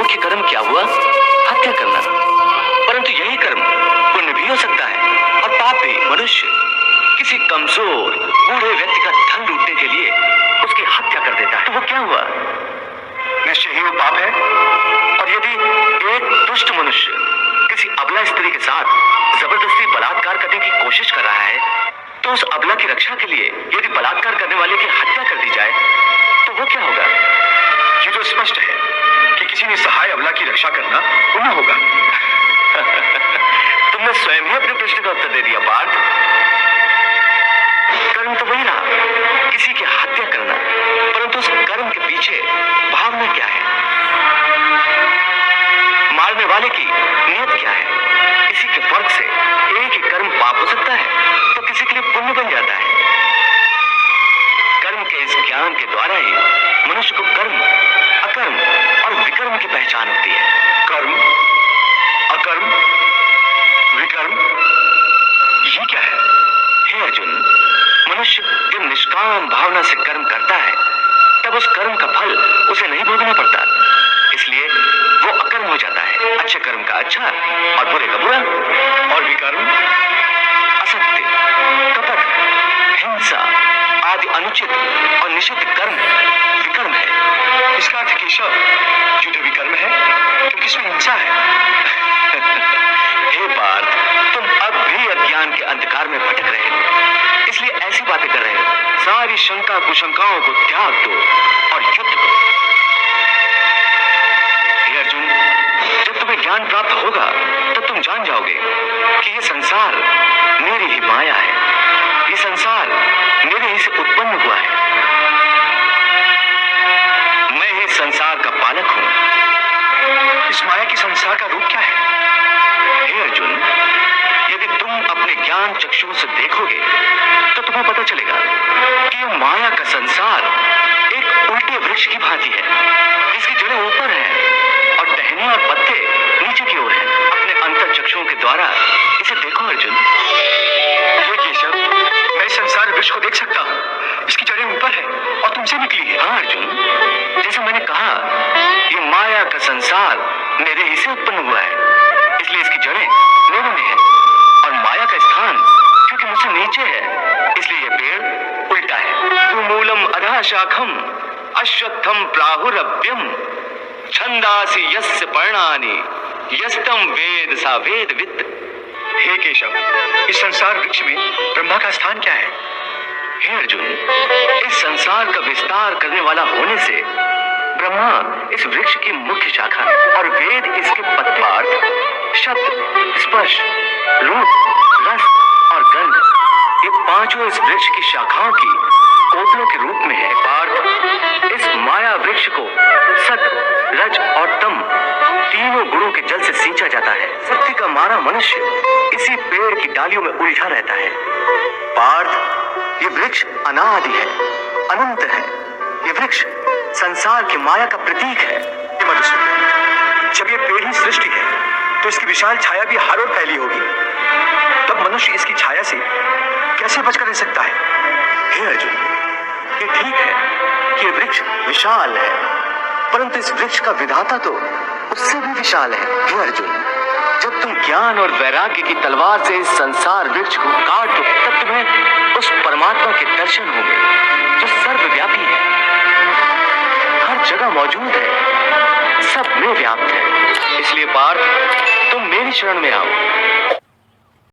मुख्य कर्म क्या हुआ? हत्या करना। परंतु यही कर्म पुण्य भी हो सकता है और पाप भी। मनुष्य किसी कमजोर बूढ़े व्यक्ति का धन लूटने के लिए उसकी हत्या कर देता है, तो वो क्या हुआ? निश्चय ही वो पाप है। और यदि एक दुष्ट मनुष्य किसी अबला स्त्री के साथ जबरदस्ती बलात्कार करने की कोशिश कर रहा है, तो उस अबला की रक्षा के लिए यदि बलात्कार करने वाले की हत्या कर दी जाए तो वो क्या होगा? ये तो स्पष्ट है कि किसी निसहाय अबला की रक्षा करना पुण्य होगा। तुमने स्वयं ही अपने प्रश्न का उत्तर दे दिया पार्थ। कर्म तो वही रहा, किसी की हत्या करना, परंतु उस कर्म के पीछे भावना क्या है? मारने वाले की नियत क्या है? इसी के फर्क से एक ही कर्म पाप हो सकता है तो किसी के लिए पुण्य बन जाता है। कर्म के इस ज्ञान के द्वारा ही मनुष्य को कर्म, अकर्म और विकर्म की पहचान होती है। कर्म, अकर्म, विकर्म, ये क्या है? हे अर्जुन, मनुष्य जब निष्काम भावना से कर्म करता है तब उस कर्म का फल उसे नहीं भोगना पड़ता, इसलिए वो अकर्म हो जाता है। अच्छे कर्म का अच्छा और बुरे का बुरा। और विकर्म असत्य, कपट, हिंसा आदि अनुचित और निषिद्ध कर्म विकर्म है। इसका अर्थ केशव, युद्ध विकर्म है क्योंकि इसमें हिंसा है। हे पार्थ, तुम अब भी अज्ञान के अंधकार में भटक रहे हो, इसलिए ऐसी बातें कर रहे हो। सारी शंका कुशंकाओं को त्याग दो और युद्ध करो। हे अर्जुन, जब तुम्हें ज्ञान प्राप्त होगा तब तुम जान जाओगे कि ये संसार मेरी ही माया है, ये संसार मेरे ही से उत्पन्न हुआ है, मैं ही संसार का पालक हूं। इस माया की संसार का रूप क्या है? हे अर्जुन, यदि तुम अपने ज्ञान चक्षु से देखोगे तो तुम्हें पता चलेगा कि यह माया का संसार एक उल्टे वृक्ष की भांति है, जिसकी जड़ें ऊपर हैं और टहनी और पत्ते नीचे की ओर हैं। अपने अंतर चक्षुओं के द्वारा इसे देखो अर्जुन। हे केशव, मैं संसार वृक्ष को देख सकता हूँ, इसकी जड़ें ऊपर है और तुमसे निकली है। हाँ अर्जुन, जैसे मैंने कहा, ये माया का संसार मेरे ही से उत्पन्न हुआ है, इसलिए इसकी जड़ें मेरे में है और माया का स्थान क्योंकि मुझसे नीचे है, इसलिए ये पेड़ उल्टा है। तु मूलम अधः शाखम अश्वत्थम प्राहुरव्यम छंदासि यस्य पर्णानि यस्तम वेद सा वेदवित्। हे केशव, इस संसार वृक्ष में ब्रह्मा का स्थान क्या है? हे अर्जुन, इस संसार का विस्तार करने वाला होने से ब्रह्मा इस वृक्ष की मुख्य शाखा है और वेद इसके पत्ते, अर्थ, शब्द, स्पर्श, रूप, रस और गंध, ये पांचों इस वृक्ष की शाखाओं की कोपलों के रूप में है। पार्थ, इस माया वृक्ष को सत, रज और तम तीनों गुणों के जल से सींचा जाता है। सत्य का मारा मनुष्य इसी पेड़ की डालियों में उलझा रहता है। पार्थ, ये वृक्ष अनादि है, अनंत है। ये वृक्ष संसार की माया का प्रतीक है। मधुसूदन, जब ये पेड़ ही सृष्टि है तो इसकी विशाल छाया भी हर ओर फैली होगी, तब मनुष्य इसकी छाया से कैसे बचकर रह सकता है? हे अर्जुन, ये ठीक है कि ये वृक्ष विशाल है, परंतु इस वृक्ष का विधाता तो उससे भी विशाल है। हे अर्जुन, जब तुम ज्ञान और वैराग्य की तलवार से इस संसार वृक्ष को काट दो तब तुम्हें उस परमात्मा के दर्शन होंगे जो सर्वव्यापी है, हर जगह मौजूद है, सब में व्याप्त है। इसलिए पार्थ, तुम मेरी शरण में आओ